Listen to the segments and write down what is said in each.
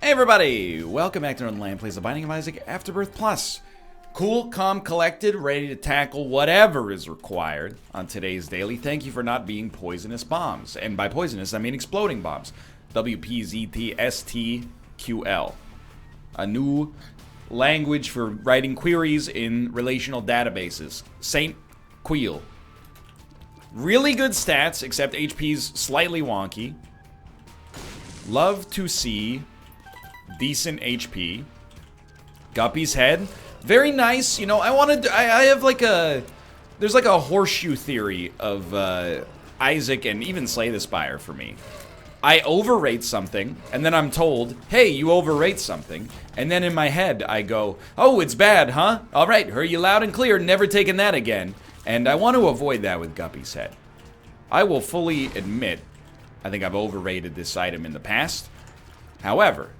Hey everybody! Welcome back to Northernlion Plays The Binding of Isaac Afterbirth Plus. Cool, calm, collected, ready to tackle whatever is required on today's daily. Thank you for not being poisonous bombs. And by poisonous, I mean exploding bombs. WPZTSTQL. A new language for writing queries in relational databases. Saint Queel. Really good stats, except HP's slightly wonky. Love to see decent HP. Guppy's head, very nice. You know, I have like there's like a horseshoe theory of Isaac and even Slay the Spire for me. I overrate something, and then I'm told, hey, you overrate something. And then in my head, I go, oh, it's bad, huh? All right, heard you loud and clear, never taking that again. And I want to avoid that with Guppy's head. I will fully admit, I think I've overrated this item in the past. However,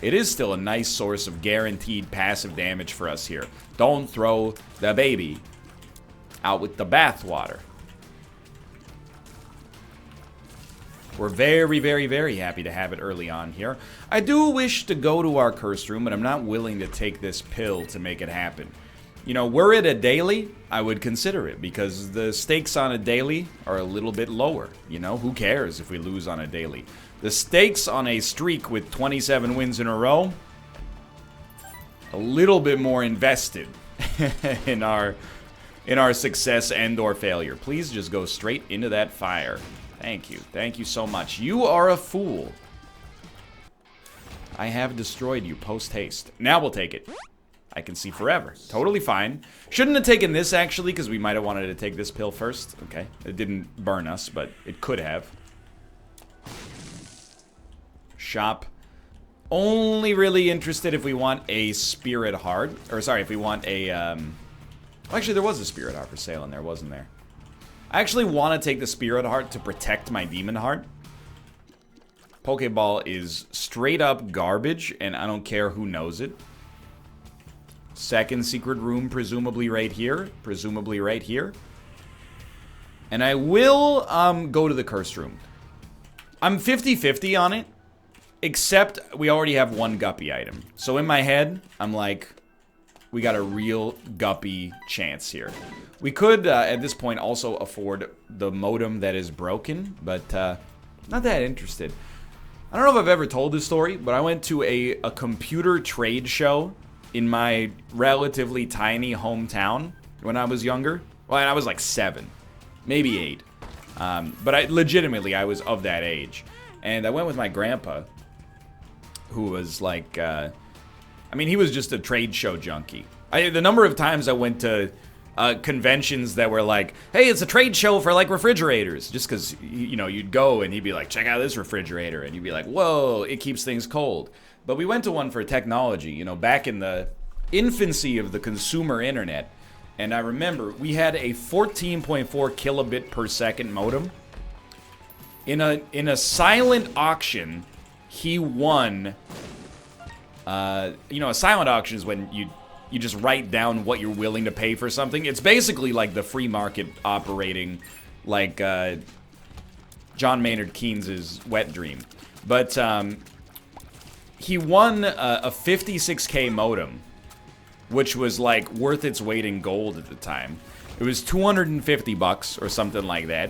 it is still a nice source of guaranteed passive damage for us here. Don't throw the baby out with the bathwater. We're very, very, very happy to have it early on here. I do wish to go to our curse room, but I'm not willing to take this pill to make it happen. You know, were it a daily, I would consider it, because the stakes on a daily are a little bit lower. You know, who cares if we lose on a daily? The stakes on a streak with 27 wins in a row, a little bit more invested in our success and or failure. Please just go straight into that fire. Thank you. Thank you so much. You are a fool. I have destroyed you post-haste. Now we'll take it. I can see forever. Totally fine. Shouldn't have taken this, actually, because we might have wanted to take this pill first. Okay. It didn't burn us, but it could have. Shop. Only really interested if we want a spirit heart. Or, sorry, if we want a, well, actually, there was a spirit heart for sale in there, wasn't there? I actually want to take the spirit heart to protect my demon heart. Pokeball is straight up garbage, and I don't care who knows it. Second secret room, presumably right here. Presumably right here. And I will go to the cursed room. I'm 50-50 on it. Except we already have one Guppy item. So in my head, I'm like, we got a real Guppy chance here. We could, at this point, also afford the modem that is broken. But not that interested. I don't know if I've ever told this story, but I went to a computer trade show in my relatively tiny hometown when I was younger. Well, I was like 7, maybe 8. But I was of that age. And I went with my grandpa, who was like, I mean, he was just a trade show junkie. The number of times I went to conventions that were like, hey, it's a trade show for like refrigerators. Just because, you know, you'd go and he'd be like, check out this refrigerator. And you'd be like, whoa, it keeps things cold. But we went to one for technology, you know, back in the infancy of the consumer internet. And I remember we had a 14.4 kilobit per second modem. In a silent auction, he won. You know, a silent auction is when you just write down what you're willing to pay for something. It's basically like the free market operating like John Maynard Keynes's wet dream. But he won a 56K modem, which was like worth its weight in gold at the time. It was $250 or something like that,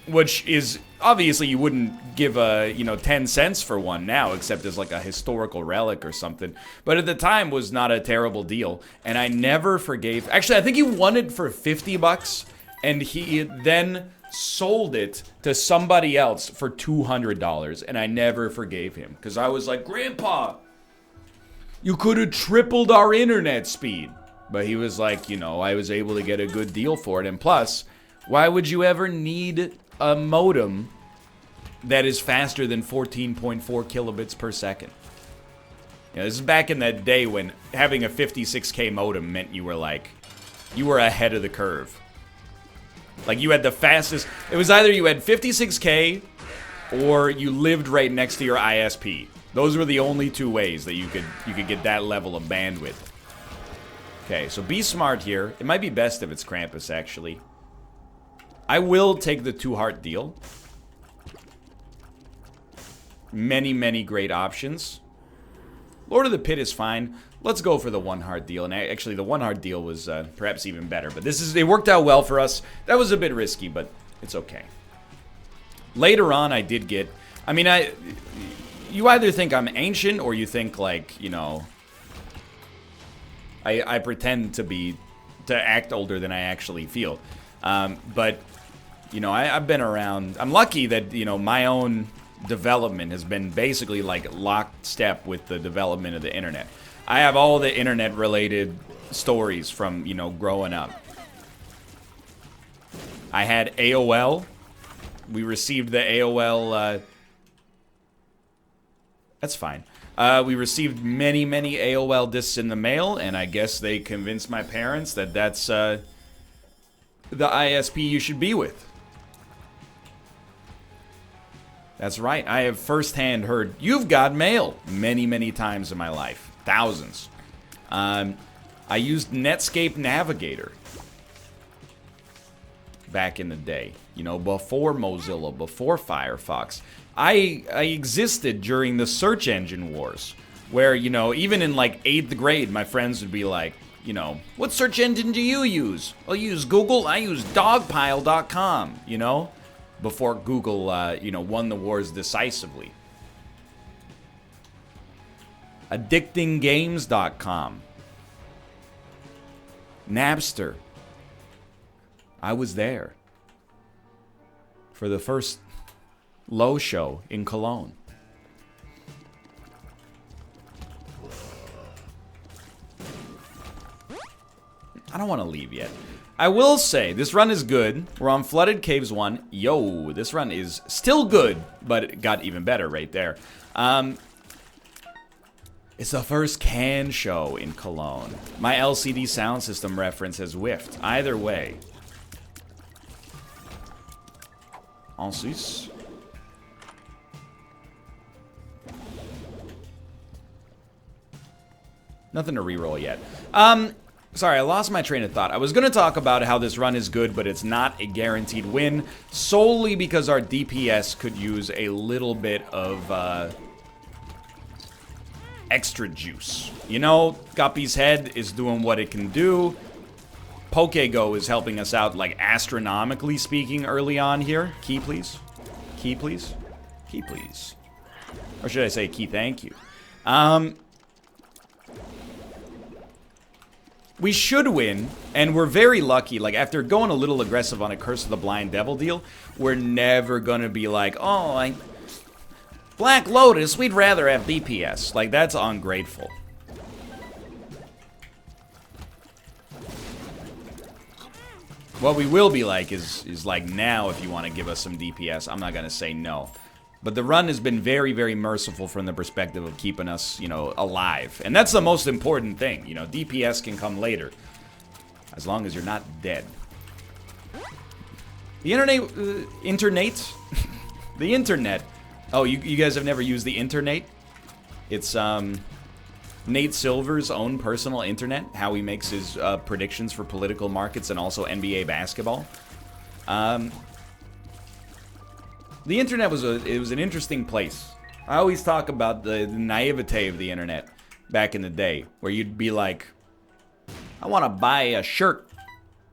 which is obviously you wouldn't give a 10 cents for one now, except as like a historical relic or something. But at the time was not a terrible deal, and I never forgave. Actually, I think he won it for $50, and he then sold it to somebody else for $200, and I never forgave him because I was like, Grandpa, you could have tripled our internet speed. But he was like, you know, I was able to get a good deal for it, and plus, why would you ever need a modem that is faster than 14.4 kilobits per second? You know, this is back in that day when having a 56K modem meant you were ahead of the curve. Like, you had the fastest. It was either you had 56K or you lived right next to your ISP. Those were the only two ways that you could get that level of bandwidth. Okay, so be smart here. It might be best if it's Krampus, actually. I will take the 2-heart deal. Many, many great options. Lord of the Pit is fine. Let's go for the 1 heart deal. And actually, the 1 heart deal was perhaps even better. But it worked out well for us. That was a bit risky, but it's okay. Later on, I did get... I mean, you either think I'm ancient or you think, like, you know... I pretend to act older than I actually feel. But, you know, I've been around... I'm lucky that, you know, my own development has been basically, like, lockstep with the development of the internet. I have all the internet-related stories from, you know, growing up. I had AOL. We received the AOL... That's fine. We received many, many AOL discs in the mail, and I guess they convinced my parents that that's the ISP you should be with. That's right. I have firsthand heard, "You've got mail," many, many times in my life. Thousands. I used Netscape Navigator back in the day. You know, before Mozilla, before Firefox. I existed during the search engine wars, where, you know, even in like 8th grade, my friends would be like, you know, "What search engine do you use?" "I'll use Google. I use dogpile.com," you know, before Google, you know, won the wars decisively. Addictinggames.com. Napster. I was there for the first Low show in Cologne. I don't want to leave yet. I will say, this run is good. We're on Flooded Caves 1. Yo, this run is still good, but it got even better right there. It's the first can show in Cologne. My LCD sound system reference has whiffed. Either way. Ensuite. Nothing to reroll yet. Sorry, I lost my train of thought. I was going to talk about how this run is good, but it's not a guaranteed win, solely because our DPS could use a little bit of extra juice. You know, Guppy's head is doing what it can do. Pokego is helping us out, like, astronomically speaking early on here. Key, please. Key, please. Key, please. Or should I say key, thank you. We should win, and we're very lucky. Like, after going a little aggressive on a Curse of the Blind Devil deal, we're never gonna be like, "Oh, Black Lotus, we'd rather have DPS." Like, that's ungrateful. What we will be like is like, now, if you want to give us some DPS, I'm not gonna say no. But the run has been very, very merciful from the perspective of keeping us, you know, alive. And that's the most important thing. You know, DPS can come later, as long as you're not dead. The internet? The internet. Oh, you guys have never used the internet? It's, Nate Silver's own personal internet, how he makes his predictions for political markets and also NBA basketball. The internet was an interesting place. I always talk about the naivete of the internet back in the day, where you'd be like, "I want to buy a shirt.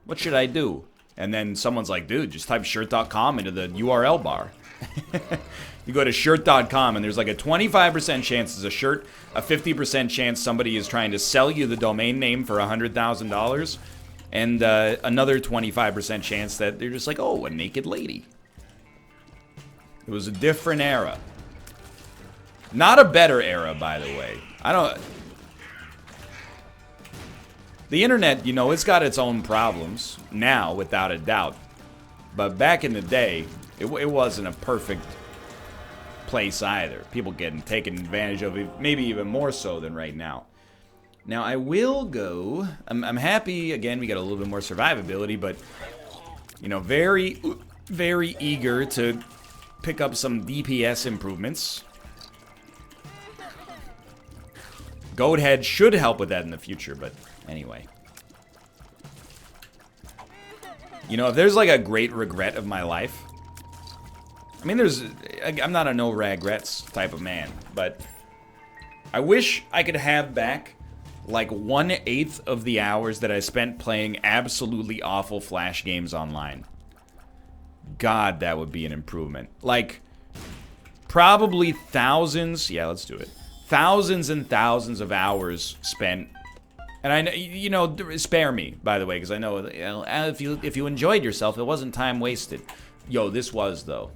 What should I do?" And then someone's like, "Dude, just type shirt.com into the URL bar." You go to shirt.com and there's like a 25% chance it's a shirt, a 50% chance somebody is trying to sell you the domain name for $100,000, and another 25% chance that they're just like, "Oh, a naked lady." It was a different era. Not a better era, by the way. The internet, you know, it's got its own problems now, without a doubt. But back in the day, it wasn't a perfect place either. People getting taken advantage of, maybe even more so than right now. Now, I will go... I'm happy, again, we got a little bit more survivability, but, you know, very, very eager to pick up some DPS improvements. Goathead should help with that in the future, but anyway. You know, if there's like a great regret of my life, I I mean, I'm not a no regrets type of man, but I wish I could have back like 1/8 of the hours that I spent playing absolutely awful Flash games online. God, that would be an improvement. Like, probably thousands, yeah, let's do it. Thousands and thousands of hours spent. And I know, you know, spare me, by the way, because I know, you know, if you enjoyed yourself, it wasn't time wasted. Yo, this was, though.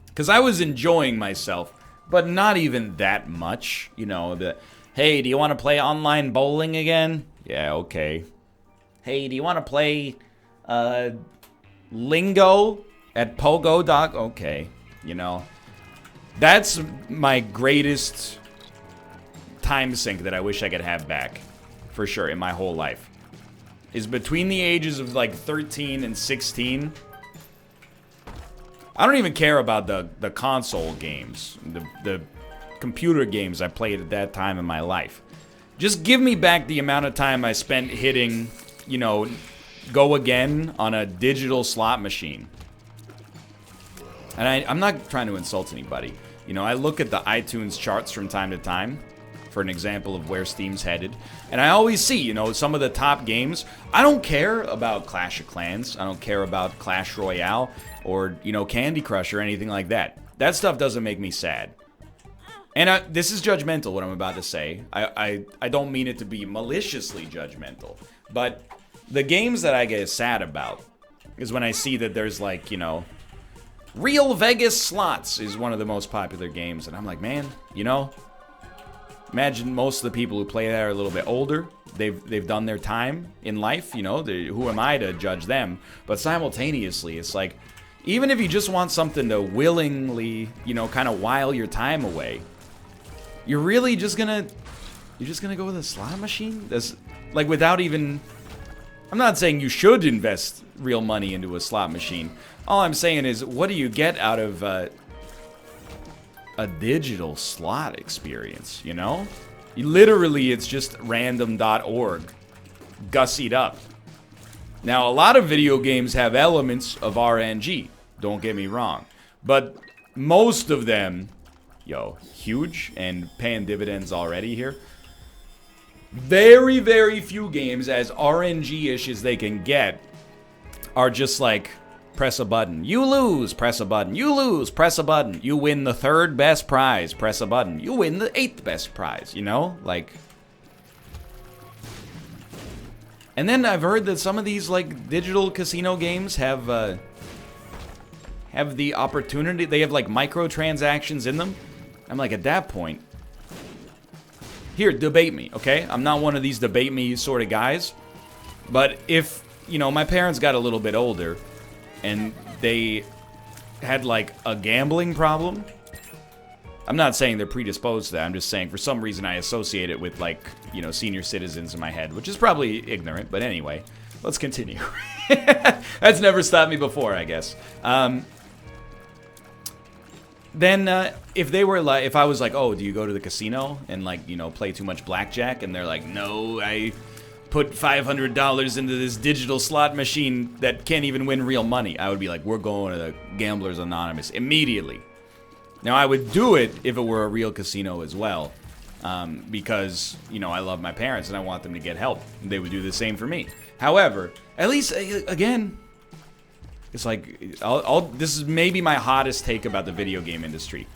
Because I was enjoying myself, but not even that much. You know, hey, do you want to play online bowling again? Yeah, okay. Hey, do you want to play Lingo at Pogo Doc? Okay, you know. That's my greatest time sink that I wish I could have back. For sure, in my whole life. Is between the ages of like 13 and 16. I don't even care about the console games, the computer games I played at that time in my life. Just give me back the amount of time I spent hitting, you know, go again on a digital slot machine. And I'm not trying to insult anybody. You know, I look at the iTunes charts from time to time for an example of where Steam's headed. And I always see, you know, some of the top games. I don't care about Clash of Clans. I don't care about Clash Royale or, you know, Candy Crush or anything like that. That stuff doesn't make me sad. And this is judgmental, what I'm about to say. I don't mean it to be maliciously judgmental. But the games that I get sad about is when I see that there's like, you know, Real Vegas Slots is one of the most popular games. And I'm like, man, you know, imagine most of the people who play that are a little bit older. They've done their time in life, you know. Who am I to judge them? But simultaneously, it's like, even if you just want something to willingly, you know, kind of while your time away, you're really just gonna go with a slot machine? That's like without even. I'm not saying you should invest real money into a slot machine. All I'm saying is, what do you get out of a digital slot experience, you know? Literally, it's just random.org gussied up. Now, a lot of video games have elements of RNG, don't get me wrong. But most of them, yo, huge and paying dividends already here. Very, very few games, as RNG-ish as they can get, are just like, press a button. You lose, press a button. You lose, press a button. You win the 3rd best prize, press a button. You win the 8th best prize, you know? Like. And then I've heard that some of these, like, digital casino games have the opportunity, they have, like, microtransactions in them. I'm like, at that point, here, debate me, okay? I'm not one of these debate me sort of guys. But if, you know, my parents got a little bit older, and they had, like, a gambling problem. I'm not saying they're predisposed to that. I'm just saying for some reason I associate it with, like, you know, senior citizens in my head, which is probably ignorant. But anyway, let's continue. That's never stopped me before, I guess. Then if they were like, if I was like, oh, do you go to the casino and, like, you know, play too much blackjack? And they're like, no, I put $500 into this digital slot machine that can't even win real money. I would be like, we're going to the Gamblers Anonymous immediately. Now, I would do it if it were a real casino as well, because, you know, I love my parents and I want them to get help. They would do the same for me. However, at least, again, it's like, this is maybe my hottest take about the video game industry.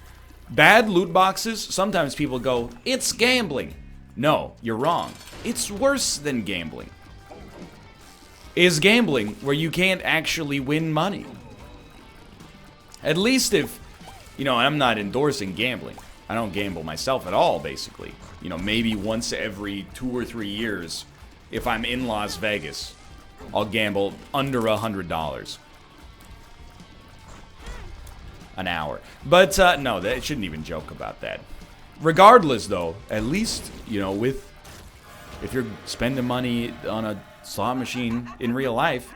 Bad loot boxes, sometimes people go, it's gambling. No, you're wrong. It's worse than gambling. Is gambling where you can't actually win money. At least if, you know, I'm not endorsing gambling. I don't gamble myself at all, basically. You know, maybe once every 2 or 3 years, if I'm in Las Vegas, I'll gamble under $100 an hour. But, no, I shouldn't even joke about that. Regardless, though, at least, you know, if you're spending money on a slot machine in real life,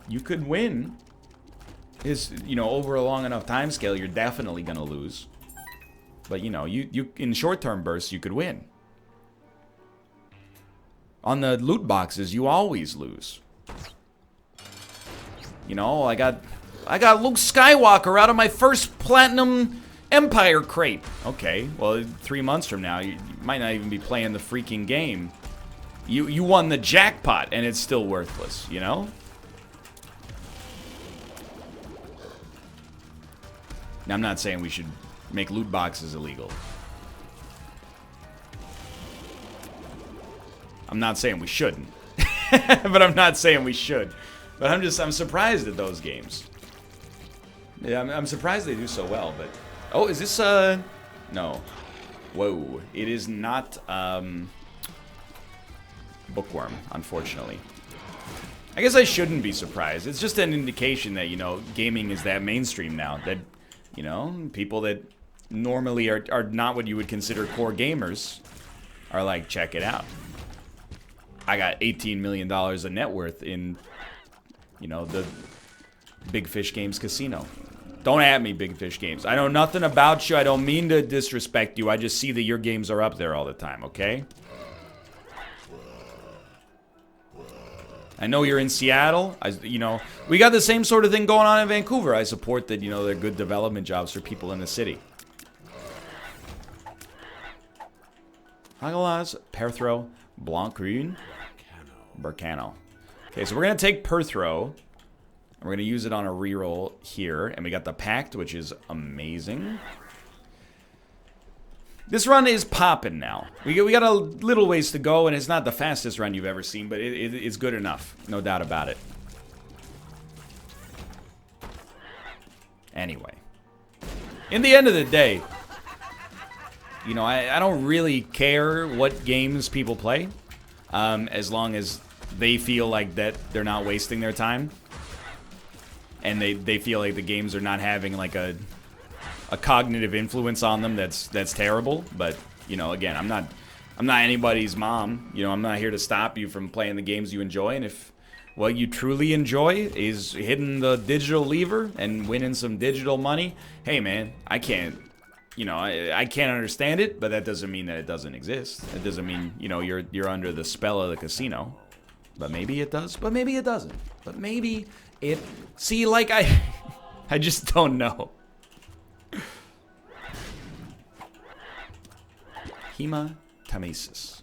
you could win. You know, over a long enough time scale, you're definitely gonna lose. But, you know, you in short-term bursts, you could win. On the loot boxes, you always lose. You know, I got I got Luke Skywalker out of my first Platinum Empire crate. Okay, well, 3 months from now, you might not even be playing the freaking game. You won the jackpot, and it's still worthless, you know? Now, I'm not saying we should make loot boxes illegal. I'm not saying we shouldn't. But I'm not saying we should. But I'm surprised at those games. Yeah, I'm surprised they do so well, but... Oh, is this, no. Whoa. It is not, Bookworm, unfortunately. I guess I shouldn't be surprised. It's just an indication that, you know, gaming is that mainstream now. That, you know, people that normally are not what you would consider core gamers are like, check it out. I got $18 million of net worth in, you know, the Big Fish Games casino. Don't at me, Big Fish Games. I know nothing about you. I don't mean to disrespect you. I just see that your games are up there all the time, okay? I know you're in Seattle. You know, we got the same sort of thing going on in Vancouver. I support that, you know, they're good development jobs for people in the city. Hagalaz, Perthro, Blancgrün, Burcano. Okay, so we're going to take Perthro. And we're going to use it on a reroll here. And we got the Pact, which is amazing. This run is popping now. We got a little ways to go, and it's not the fastest run you've ever seen, but it's good enough. No doubt about it. Anyway. In the end of the day, you know, I don't really care what games people play, as long as they feel like that they're not wasting their time, and they feel like the games are not having like a cognitive influence on them that's terrible. But you know, again, I'm not anybody's mom. You know, I'm not here to stop you from playing the games you enjoy, and if what you truly enjoy is hitting the digital lever and winning some digital money, hey man, I can't. You know, I can't understand it, but that doesn't mean that it doesn't exist. It doesn't mean, you know, you're under the spell of the casino. But maybe it does, but maybe it doesn't. But maybe it... See, like, I just don't know. Hematamesis.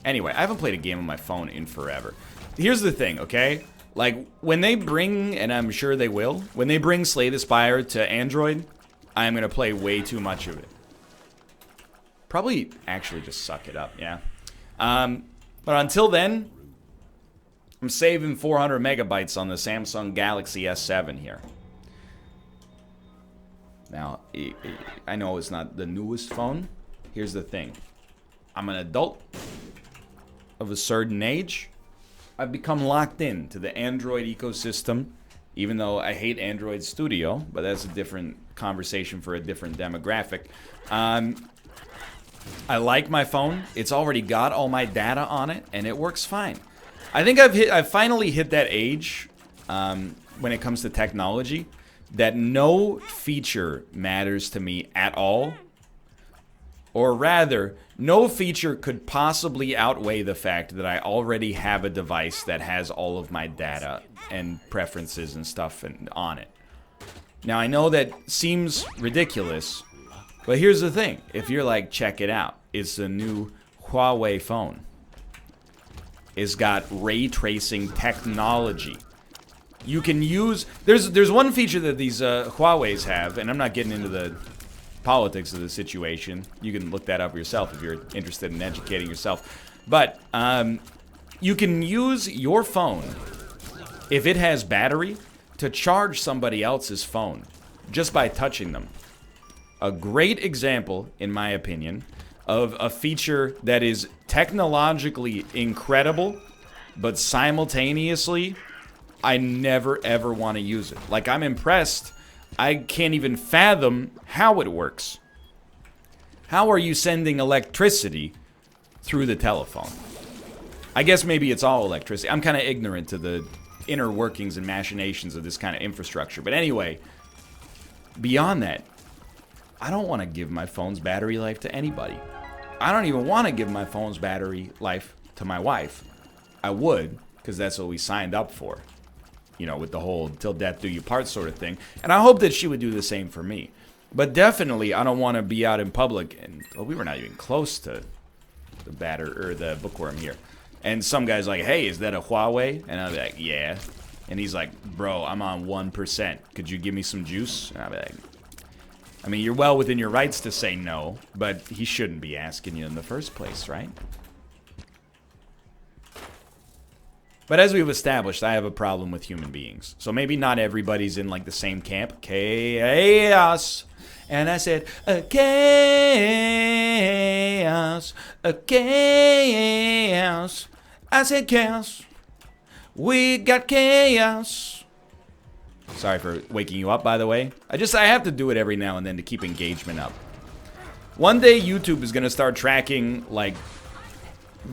Anyway, I haven't played a game on my phone in forever. Here's the thing, okay? Like, when they bring, and I'm sure they will, when they bring Slay the Spire to Android, I'm going to play way too much of it. Probably actually just suck it up, yeah. But until then, I'm saving 400 megabytes on the Samsung Galaxy S7 here. Now, I know it's not the newest phone. Here's the thing. I'm an adult of a certain age. I've become locked in to the Android ecosystem, even though I hate Android Studio, but that's a different conversation for a different demographic. I like my phone. It's already got all my data on it, and it works fine. I think I've finally hit that age when it comes to technology that no feature matters to me at all. Or rather, no feature could possibly outweigh the fact that I already have a device that has all of my data and preferences and stuff on it. Now, I know that seems ridiculous, but here's the thing. If you're like, check it out. It's the new Huawei phone. It's got ray tracing technology. You can use... There's one feature that these Huawei's have, and I'm not getting into the politics of the situation. You can look that up yourself if you're interested in educating yourself. But you can use your phone, if it has battery, to charge somebody else's phone just by touching them. A great example, in my opinion, of a feature that is technologically incredible, but simultaneously, I never ever want to use it. Like, I'm impressed. I can't even fathom how it works. How are you sending electricity through the telephone? I guess maybe it's all electricity. I'm kind of ignorant to the inner workings and machinations of this kind of infrastructure. But anyway, beyond that, I don't want to give my phone's battery life to anybody. I don't even want to give my phone's battery life to my wife. I would, because that's what we signed up for. You know, with the whole till death do you part sort of thing. And I hope that she would do the same for me. But definitely, I don't want to be out in public. And well, we were not even close to the batter or the bookworm here. And some guy's like, hey, is that a Huawei? And I'll be like, yeah. And he's like, bro, I'm on 1%. Could you give me some juice? And I'll be like, I mean, you're well within your rights to say no, but he shouldn't be asking you in the first place, right? But as we've established, I have a problem with human beings. So maybe not everybody's in like the same camp. Chaos. And I said, chaos. Chaos. I said chaos. We got chaos. Sorry for waking you up, by the way. I have to do it every now and then to keep engagement up. One day YouTube is going to start tracking like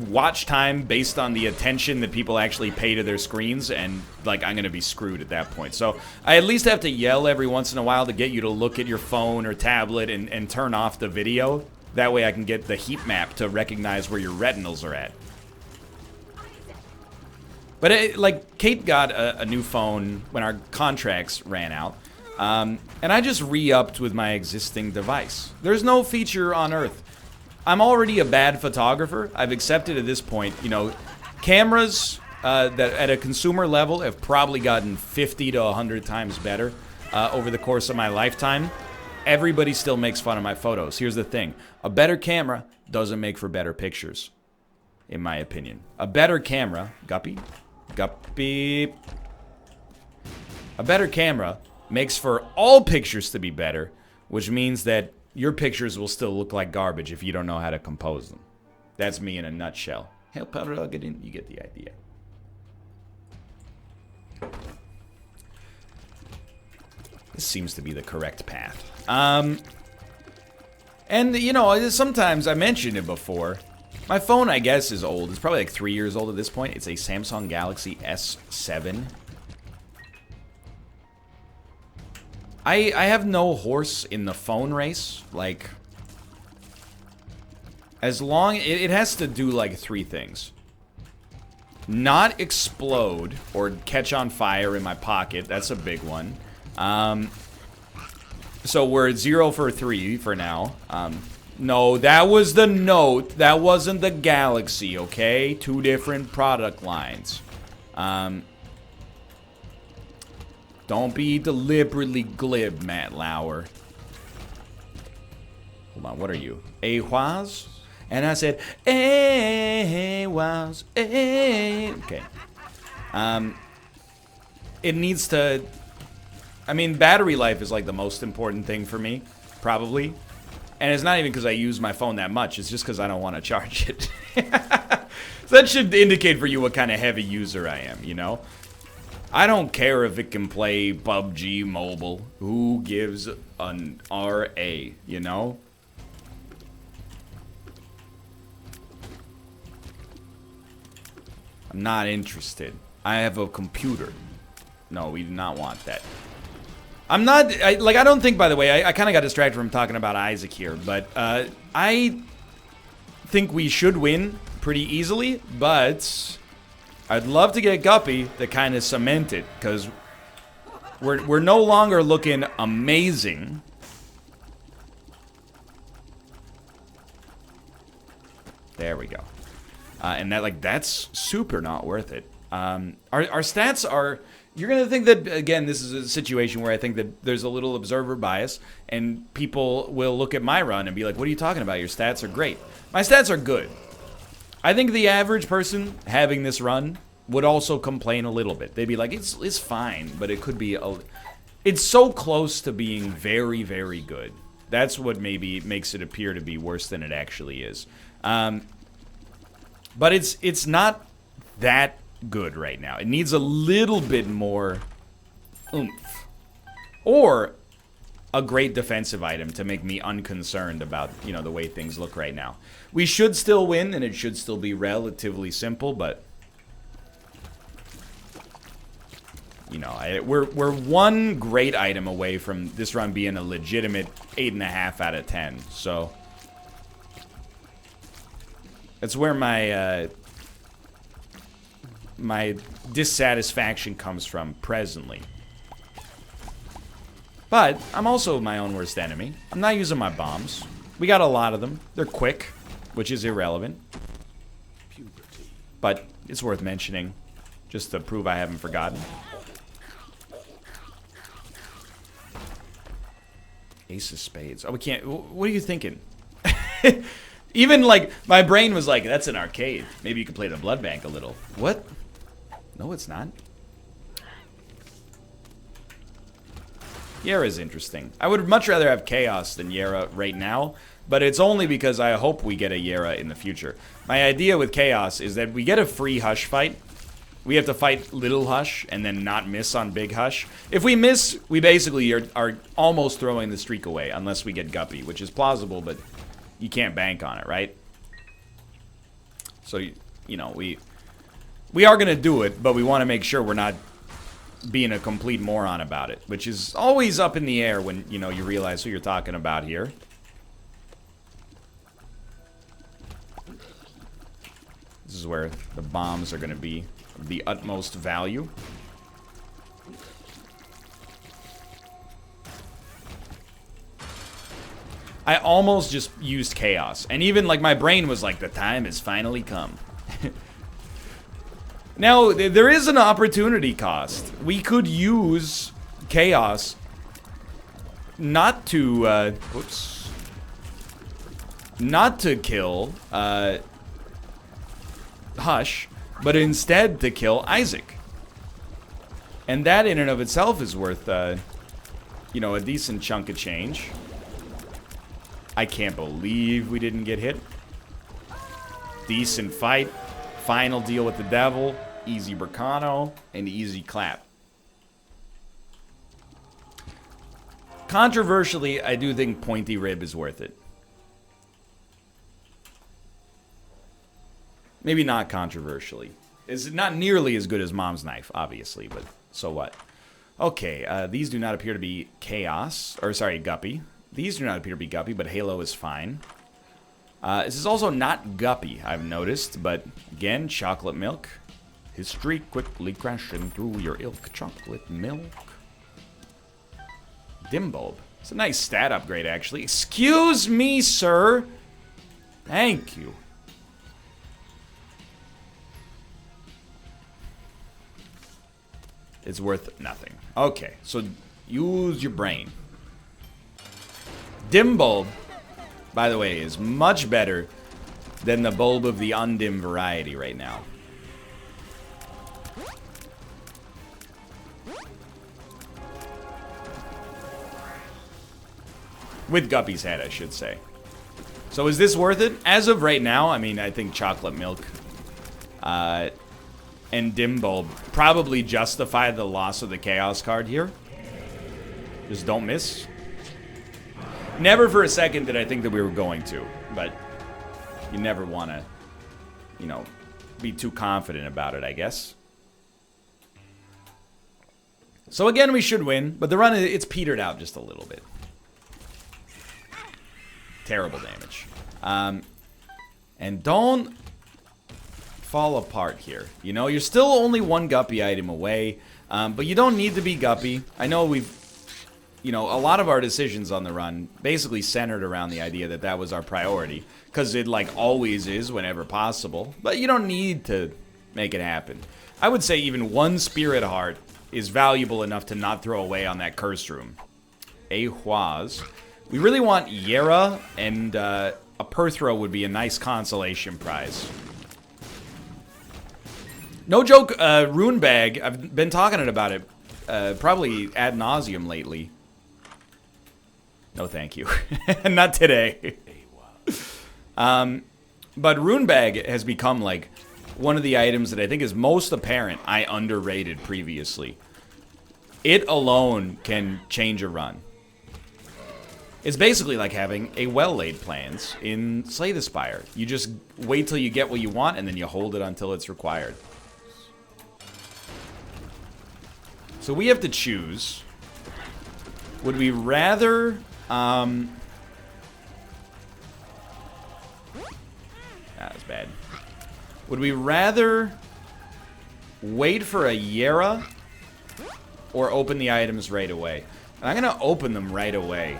watch time based on the attention that people actually pay to their screens, and like I'm gonna be screwed at that point. So I at least have to yell every once in a while to get you to look at your phone or tablet and turn off the video. That way I can get the heat map to recognize where your retinals are at. But like Kate got a new phone when our contracts ran out, and I just re-upped with my existing device. There's no feature on earth. I'm already a bad photographer. I've accepted at this point, you know, cameras that at a consumer level have probably gotten 50 to 100 times better over the course of my lifetime. Everybody still makes fun of my photos. Here's the thing. A better camera doesn't make for better pictures, in my opinion. A better camera, Guppy, a better camera makes for all pictures to be better, which means that your pictures will still look like garbage if you don't know how to compose them. That's me in a nutshell. Help out, I'll get in. You get the idea. This seems to be the correct path. And, you know, sometimes I mentioned it before. My phone, I guess, is old. It's probably like 3 years old at this point. It's a Samsung Galaxy S7. I have no horse in the phone race. Like, as long... It has to do, like, 3 things. Not explode or catch on fire in my pocket. That's a big one. So we're 0 for 3 for now. No, that was the Note. That wasn't the Galaxy, okay? 2 different product lines. Don't be deliberately glib, Matt Lauer. Hold on, what are you? Ahwaz? And I said, Ahwaz, okay. It needs to... I mean, battery life is like the most important thing for me, probably. And it's not even because I use my phone that much. It's just because I don't want to charge it. So that should indicate for you what kind of heavy user I am, you know? I don't care if it can play PUBG Mobile. Who gives an RA, you know? I'm not interested. I have a computer. No, we do not want that. I'm not, I don't think, by the way, I kind of got distracted from talking about Isaac here, but I think we should win pretty easily, but I'd love to get Guppy to kind of cement it, because we're no longer looking amazing. There we go. And that's super not worth it. Our stats are... You're going to think that, again, this is a situation where I think that there's a little observer bias, and people will look at my run and be like, what are you talking about? Your stats are great. My stats are good. I think the average person having this run would also complain a little bit. They'd be like, it's fine, but it could be... It's so close to being very, very good. That's what maybe makes it appear to be worse than it actually is. But it's not that good right now. It needs a little bit more oomph. Or a great defensive item to make me unconcerned about, you know, the way things look right now. We should still win, and it should still be relatively simple, but... You know, we're one great item away from this run being a legitimate 8.5 out of 10, so... That's where my, my dissatisfaction comes from presently. But I'm also my own worst enemy. I'm not using my bombs. We got a lot of them. They're quick, which is irrelevant. But it's worth mentioning, just to prove I haven't forgotten. Ace of spades. Oh, we can't. What are you thinking? Even, like, my brain was like, that's an arcade. Maybe you could play the blood bank a little. What? No, it's not. Yera's interesting. I would much rather have Chaos than Yera right now, but it's only because I hope we get a Yera in the future. My idea with Chaos is that we get a free Hush fight. We have to fight Little Hush and then not miss on Big Hush. If we miss, we basically are almost throwing the streak away, unless we get Guppy, which is plausible, but you can't bank on it, right? So, you know, we are going to do it, but we want to make sure we're not being a complete moron about it, which is always up in the air when, you know, you realize who you're talking about here. This is where the bombs are going to be of the utmost value. I almost just used Chaos, and even, like, my brain was like, the time has finally come. Now, there is an opportunity cost. We could use Chaos not to, whoops. Not to kill, Hush, but instead to kill Isaac. And that in and of itself is worth, you know, a decent chunk of change. I can't believe we didn't get hit. Decent fight. Final deal with the devil. Easy Bracano. And easy clap. Controversially, I do think Pointy Rib is worth it. Maybe not controversially. It's not nearly as good as Mom's Knife, obviously, but so what? Okay, these do not appear to be Chaos. Or, sorry, Guppy. These do not appear to be Guppy, but Halo is fine. This is also not Guppy, I've noticed, but again, chocolate milk. History quickly crashing through your ilk. Chocolate milk. Dim bulb. It's a nice stat upgrade, actually. Excuse me, sir. Thank you. It's worth nothing. Okay, so use your brain. Dim bulb, by the way, is much better than the bulb of the undim variety right now. With Guppy's head, I should say. So is this worth it? As of right now, I mean, I think chocolate milk and dim bulb probably justify the loss of the Chaos card here. Just don't miss. Never for a second did I think that we were going to, but you never want to, you know, be too confident about it, I guess. So again, we should win, but the run, it's petered out just a little bit. Terrible damage. And don't fall apart here. You know, you're still only one Guppy item away, but you don't need to be Guppy. I know we've, you know, a lot of our decisions on the run basically centered around the idea that that was our priority, because it, like, always is whenever possible, but you don't need to make it happen. I would say even one Spirit Heart is valuable enough to not throw away on that Cursed Room. A Huaz. We really want Yera, and a Perthro would be a nice consolation prize. No joke, Rune Bag, I've been talking about it probably ad nauseum lately. No thank you. Not today. But Rune Bag has become, like, one of the items that I think is most apparent I underrated previously. It alone can change a run. It's basically like having a well-laid plans in Slay the Spire. You just wait till you get what you want, and then you hold it until it's required. So we have to choose. Would we rather... that was bad. Would we rather wait for a Yera or open the items right away. And I'm going to open them right away.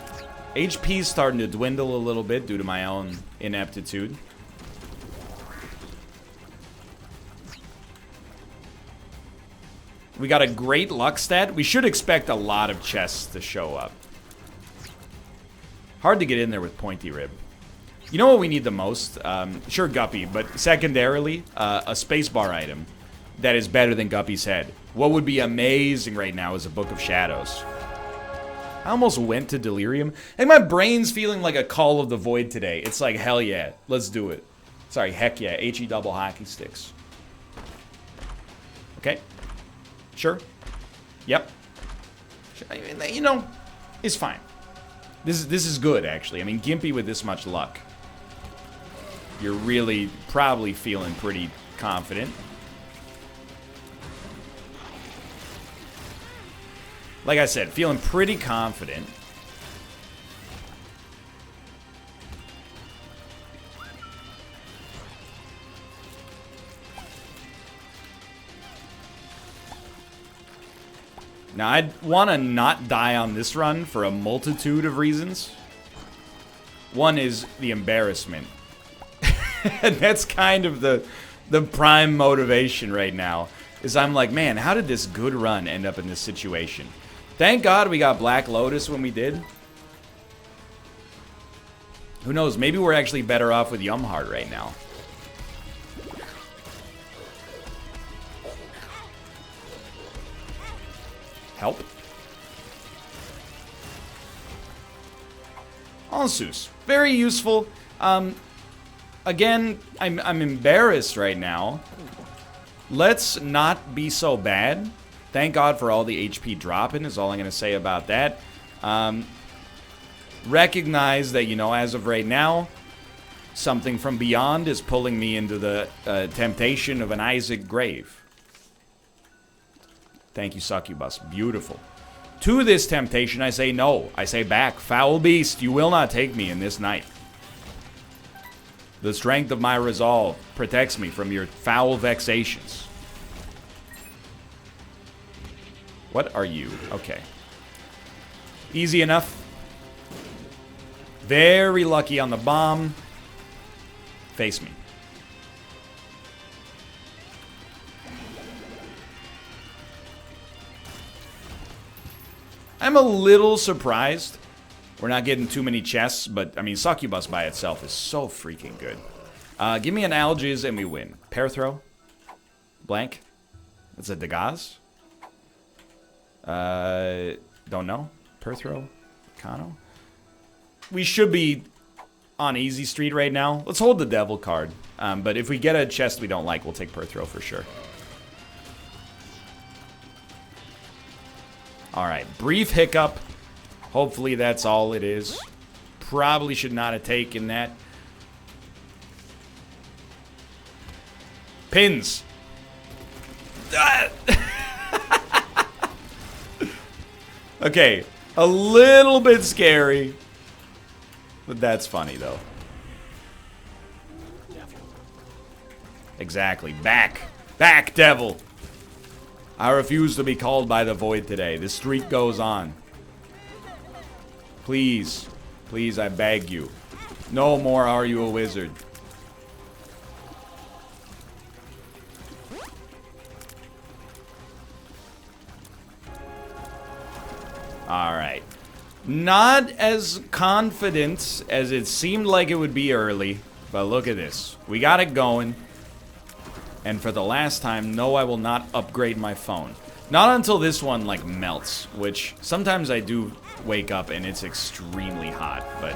HP's starting to dwindle a little bit due to my own ineptitude. We got a great luck stat. We should expect a lot of chests to show up. Hard to get in there with Pointy Rib. You know what we need the most? Sure, Guppy, but secondarily, a spacebar item that is better than Guppy's head. What would be amazing right now is a Book of Shadows. I almost went to Delirium. And my brain's feeling like a Call of the Void today. It's like, hell yeah, let's do it. Sorry, heck yeah, HE double hockey sticks. Okay. Sure. Yep. You know, it's fine. This is good, actually. I mean, Gimpy with this much luck. You're really probably feeling pretty confident. Like I said, feeling pretty confident. Now, I'd want to not die on this run for a multitude of reasons. One is the embarrassment. And that's kind of the prime motivation right now. Is I'm like, man, how did this good run end up in this situation? Thank God we got Black Lotus when we did. Who knows? Maybe we're actually better off with Yumheart right now. Help. Alsus. Very useful. Again, I'm embarrassed right now. Let's not be so bad. Thank God for all the HP dropping is all I'm going to say about that. Recognize that, you know, as of right now, something from beyond is pulling me into the temptation of an Isaac grave. Thank you, Succubus. Beautiful. To this temptation, I say no. I say back. Foul beast, you will not take me in this night. The strength of my resolve protects me from your foul vexations. What are you? Okay. Easy enough. Very lucky on the bomb. Face me. I'm a little surprised we're not getting too many chests, but, I mean, Succubus by itself is so freaking good. Give me an Algiz and we win. Pair throw. Blank. That's a Dagaz. Don't know. Pair throw. Kano. We should be on easy street right now. Let's hold the devil card. But if we get a chest we don't like, we'll take Pair throw for sure. Alright, brief hiccup. Hopefully that's all it is. Probably should not have taken that. Pins. Okay, a little bit scary. But that's funny, though. Exactly. Back. Back, devil. I refuse to be called by the void today. The streak goes on. Please. Please, I beg you. No more are you a wizard. Alright. Not as confident as it seemed like it would be early. But look at this. We got it going. And for the last time, no, I will not upgrade my phone. Not until this one, like, melts. Which, sometimes I do wake up and it's extremely hot. But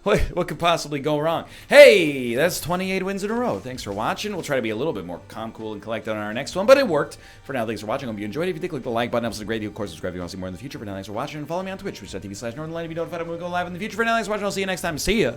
what could possibly go wrong? Hey, that's 28 wins in a row. Thanks for watching. We'll try to be a little bit more calm, cool, and collected on our next one. But it worked. For now, thanks for watching. I hope you enjoyed it. If you did, click the like button. Helps a great deal. Of course, subscribe if you want to see more in the future. For now, thanks for watching. And follow me on Twitch, twitch.tv/Northernlion. If you notified when we go live in the future. For now, thanks for watching. I'll see you next time. See ya.